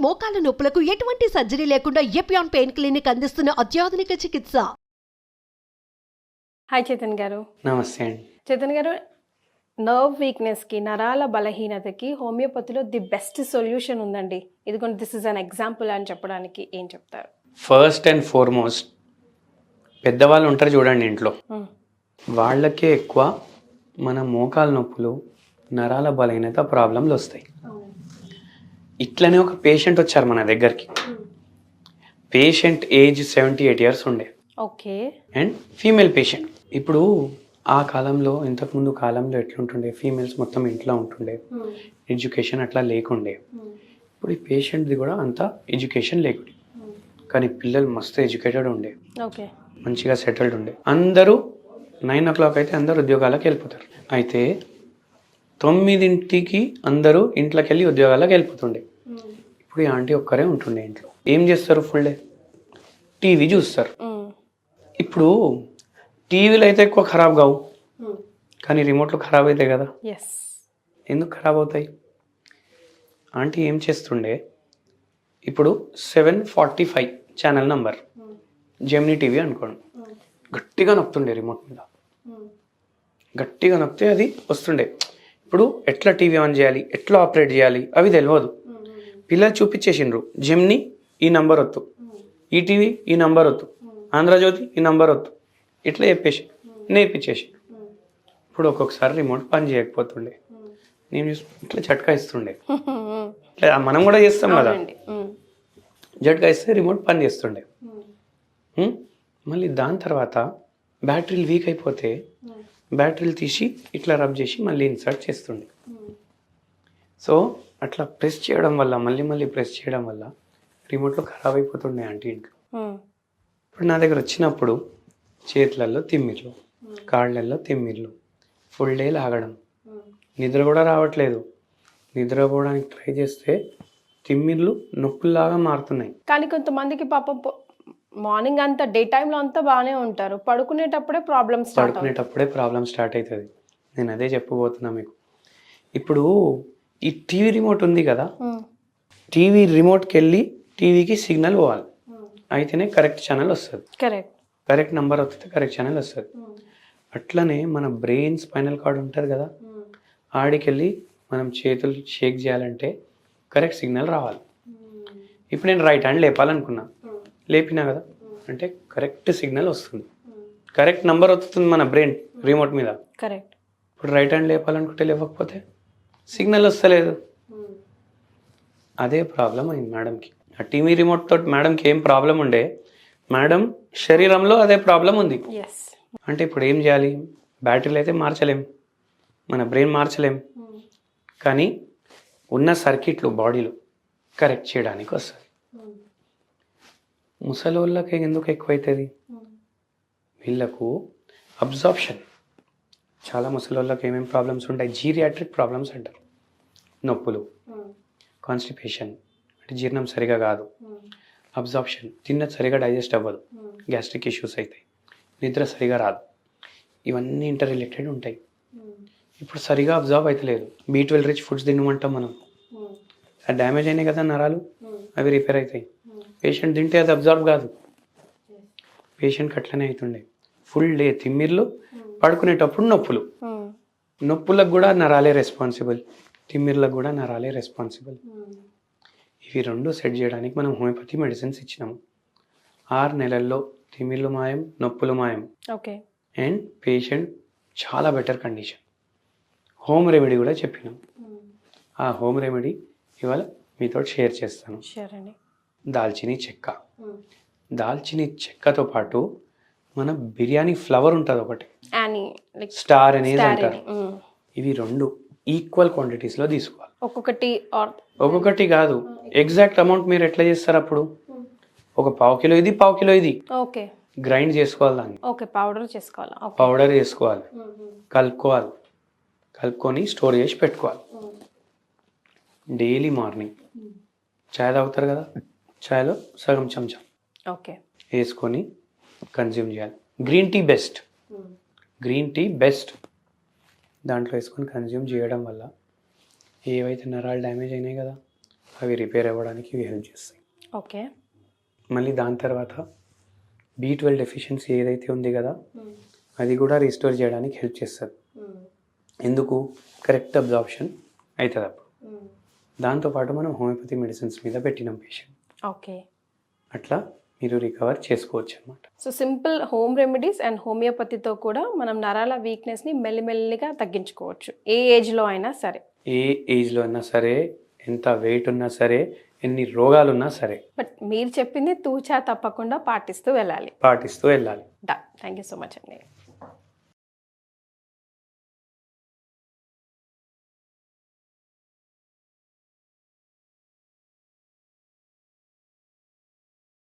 మోకాల నొప్పులకు ఎటువంటి సర్జరీ లేకుండా ఎపియాన్ పెయిన్ క్లినిక్ అందిస్తున్న అత్యాధునిక చికిత్స. హాయ్ చేతన్ గారు. నమస్తే అండి. చేతన్ గారు, నర్వ్ వీక్నెస్కి, నరాల బలహీనతకి హోమియోపతిలో ది బెస్ట్ సొల్యూషన్ ఉందండి. ఇదిగోండి, దిస్ ఇస్ అన్ ఎగ్జాంపుల్ అని చెప్పడానికి ఏం చెప్తారు? ఫస్ట్ అండ్ ఫార్మోస్ట్ పెద్దవాళ్ళు ఉంటారు చూడండి ఇంట్లో, వాళ్ళకే ఎక్కువ మన మోకాల నొప్పులు, నరాల బలహీనత ప్రాబ్లంలు వస్తాయి. ఇట్లనే ఒక పేషెంట్ వచ్చారు మన దగ్గరికి. పేషెంట్ ఏజ్ 78 years ఉండే. ఓకే. And female patient. ఇప్పుడు ఆ కాలంలో, ఇంతకుముందు కాలంలో ఎట్లుంటుండే, ఫీమేల్స్ మొత్తం ఇంట్లో ఉంటుండే, ఎడ్యుకేషన్ అట్లా లేకుండే. ఇప్పుడు ఈ పేషెంట్ది కూడా అంత ఎడ్యుకేషన్ లేకుండే, కానీ పిల్లలు మస్తు ఎడ్యుకేటెడ్ ఉండే, ఓకే, మంచిగా సెటిల్డ్ ఉండే. అందరూ 9 o'clock అయితే అందరూ ఉద్యోగాలకు వెళ్ళిపోతారు. అయితే 9 అందరూ ఇంట్లోకి వెళ్ళి ఉద్యోగాలకు వెళ్ళిపోతుండే. ఇప్పుడు ఈ ఆంటీ ఒక్కరే ఉంటుండే ఇంట్లో. ఏం చేస్తారు? ఫుల్ డే టీవీ చూస్తారు. ఇప్పుడు టీవీలో అయితే ఎక్కువ ఖరాబ్ కావు, కానీ రిమోట్లో ఖరాబ్ అవుతాయి కదా. ఎందుకు ఖరాబ్ అవుతాయి? ఆంటీ ఏం చేస్తుండే, ఇప్పుడు 745 ఛానల్ నంబర్ జెమినీ టీవీ అనుకోండి, గట్టిగా నొప్పుతుండే రిమోట్ మీద. గట్టిగా నొక్కితే అది వస్తుండే. ఇప్పుడు ఎట్లా టీవీ ఆన్ చేయాలి, ఎట్లా ఆపరేట్ చేయాలి అవి తెలియదు. పిల్లలు చూపించేసిండ్రు, జెమినీ ఈ నంబర్ వద్దు, ఈటీవీ ఈ నంబర్ వద్దు, ఆంధ్రజ్యోతి ఈ నంబర్ వద్దు, ఇట్లా చెప్పేసి నేర్పించేసి. ఇప్పుడు ఒక్కొక్కసారి రిమోట్ పని చేయకపోతుండే, నేను ఇట్లా జట్కా ఇస్తుండే. ఇట్లా మనం కూడా చేస్తాం కదా, జట్కా ఇస్తే రిమోట్ పని చేస్తుండే. మళ్ళీ దాని తర్వాత బ్యాటరీలు వీక్ అయిపోతే బ్యాటరీలు తీసి ఇట్లా రబ్ చేసి మళ్ళీ ఇన్సర్ట్ చేస్తుండే. సో అట్లా ప్రెస్ చేయడం వల్ల, మళ్ళీ ప్రెస్ చేయడం వల్ల రిమోట్లో ఖరాబ్ అయిపోతుండే ఆంటీ ఇంట్లో. ఇప్పుడు నా దగ్గర వచ్చినప్పుడు చేతులలో తిమ్మిర్లు, కాళ్ళల్లో తిమ్మిర్లు, ఫుల్ డే లాగడం, నిద్ర కూడా రావట్లేదు. నిద్రపోవడానికి ట్రై చేస్తే తిమ్మిర్లు నొప్పుల్లాగా మారుతున్నాయి. కానీ కొంతమందికి పాపం మార్నింగ్ అంతా, డే టైంలో అంతా బాగానే ఉంటారు, పడుకునేటప్పుడే ప్రాబ్లమ్ స్టార్ట్ అవుతుంది. నేను అదే చెప్పబోతున్నా మీకు. ఇప్పుడు ఈ టీవీ రిమోట్ ఉంది కదా, టీవీ రిమోట్కి వెళ్ళి టీవీకి సిగ్నల్ పోవాలి, అయితేనే కరెక్ట్ ఛానల్ వస్తుంది, కరెక్ట్ నెంబర్ వస్తే కరెక్ట్ ఛానల్ వస్తుంది. అట్లనే మన బ్రెయిన్, స్పైనల్ కార్డ్ ఉంటుంది కదా, ఆడికెళ్ళి మనం చేతులు షేక్ చేయాలంటే కరెక్ట్ సిగ్నల్ రావాలి. ఇప్పుడు నేను రైట్ హ్యాండ్ లేపాలనుకున్నా, లేపినా కదా అంటే కరెక్ట్ సిగ్నల్ వస్తుంది, కరెక్ట్ నెంబర్ వస్తుంది మన బ్రెయిన్ రిమోట్ మీద. కరెక్ట్. ఇప్పుడు రైట్ హ్యాండ్ లేపాలనుకుంటే లేవకపోతే సిగ్నల్ వస్తలేదు. అదే ప్రాబ్లం అయింది మేడంకి. ఆ టీవీ రిమోట్ తోటి మేడంకి ఏం ప్రాబ్లం ఉండే, మేడం శరీరంలో అదే ప్రాబ్లం ఉంది. అంటే ఇప్పుడు ఏం చేయాలి? బ్యాటరీలు అయితే మార్చలేం, మన బ్రెయిన్ మార్చలేం, కానీ ఉన్న సర్క్యూట్లు బాడీలో కరెక్ట్ చేయడానికి వస్తుంది. ముసలి వాళ్ళకి ఎందుకు ఎక్కువైతుంది? వీళ్ళకు అబ్జార్ప్షన్. చాలా ముసలి వాళ్ళకి ఏమేమి ప్రాబ్లమ్స్ ఉంటాయి? జీరియాట్రిక్ ప్రాబ్లమ్స్ అంటారు. నొప్పులు, కాన్స్టిపేషన్ అంటే జీర్ణం సరిగా కాదు, అబ్జార్ప్షన్ తిన్నది సరిగా డైజెస్ట్ అవ్వదు, గ్యాస్ట్రిక్ ఇష్యూస్ అవుతాయి, నిద్ర సరిగా రాదు, ఇవన్నీ ఇంటర్ రిలేటెడ్ ఉంటాయి. ఇప్పుడు సరిగా అబ్జార్బ్ అవుతలేదు. B12 రిచ్ ఫుడ్స్ తినమంటాం మనం, అది డ్యామేజ్ అయినాయి కదా నరాలు, అవి రిపేర్ అవుతాయి. పేషెంట్ తింటే అది అబ్జార్బ్ కాదు. పేషెంట్కి అట్లనే అవుతుండే, ఫుల్ డే తిమ్మిర్లు, పడుకునేటప్పుడు నొప్పులు. నొప్పులకు కూడా నరాలే రెస్పాన్సిబుల్, తిమ్మిర్లకు కూడా నరాలే రెస్పాన్సిబుల్. ఇవి రెండు సెట్ చేయడానికి మనం హోమియోపతి మెడిసిన్స్ ఇచ్చినాము. 6 నెలల్లో తిమ్మిర్లు మాయం, నొప్పులు మాయం. ఓకే. అండ్ పేషెంట్ చాలా బెటర్ కండిషన్. హోమ్ రెమెడీ కూడా చెప్పినాం. ఆ హోమ్ రెమెడీ ఇవాళ మీతో షేర్ చేస్తాను. దాల్చినీ చెక్క. దాల్చినీ చెక్కతో పాటు మన బిర్యానీ ఫ్లవర్ ఉంటుంది ఒకటి, స్టార్ అనేది అంటారు. ఇవి రెండు ఈక్వల్ క్వాంటిటీస్లో తీసుకోవాలి. ఒక్కొక్కటి కాదు, ఎగ్జాక్ట్ అమౌంట్ మీరు ఎట్లా చేస్తారు? అప్పుడు ఒక 1/2 కిలో ఇది, 1/2 కిలో ఇది గ్రైండ్ చేసుకోవాలి, దాన్ని పౌడర్ చేసుకోవాలి, కలుపుకోవాలి, కలుపుకొని స్టోర్ చేసి పెట్టుకోవాలి. డైలీ మార్నింగ్ చాయ్ తాగుతారు కదా, చాయ్లో సగం చెంచా వేసుకొని కన్జ్యూమ్ చేయాలి. గ్రీన్ టీ బెస్ట్ దాంట్లో వేసుకొని కన్జ్యూమ్ చేయడం వల్ల ఏవైతే నరాలు డ్యామేజ్ అయినాయి కదా అవి రిపేర్ అవ్వడానికి ఇవి హెల్ప్ చేస్తాయి. ఓకే. మళ్ళీ దాని తర్వాత B12 డెఫిషియన్సీ ఏదైతే ఉంది కదా అది కూడా రీస్టోర్ చేయడానికి హెల్ప్ చేస్తుంది. ఎందుకు? కరెక్ట్ అబ్జార్ప్షన్ అవుతుంది అప్పుడు. దాంతోపాటు మనం హోమియోపతి మెడిసిన్స్ మీద పెట్టినాం పేషెంట్, ఓకే. అట్లా మీరు రికవర్ చేసుకోవచ్చు అనమాట. So simple home remedies and హోమియోపతితో కూడా మనం నరాల వీక్నెస్ని మెల్లిమెల్లిగా తగ్గించుకోవచ్చు, ఏ ఏజ్లో అయినా సరే. ఏ ఏజ్లో అయినా సరే, ఎంత వెయిట్ ఉన్నా సరే, ఎన్ని రోగాలు ఉన్నా సరే. బట్ మీరు చెప్పింది తూచా తప్పకుండా పాటిస్తూ వెళ్ళాలి. పాటిస్తూ వెళ్ళాలి. థ్యాంక్ యూ సో మచ్ అండి.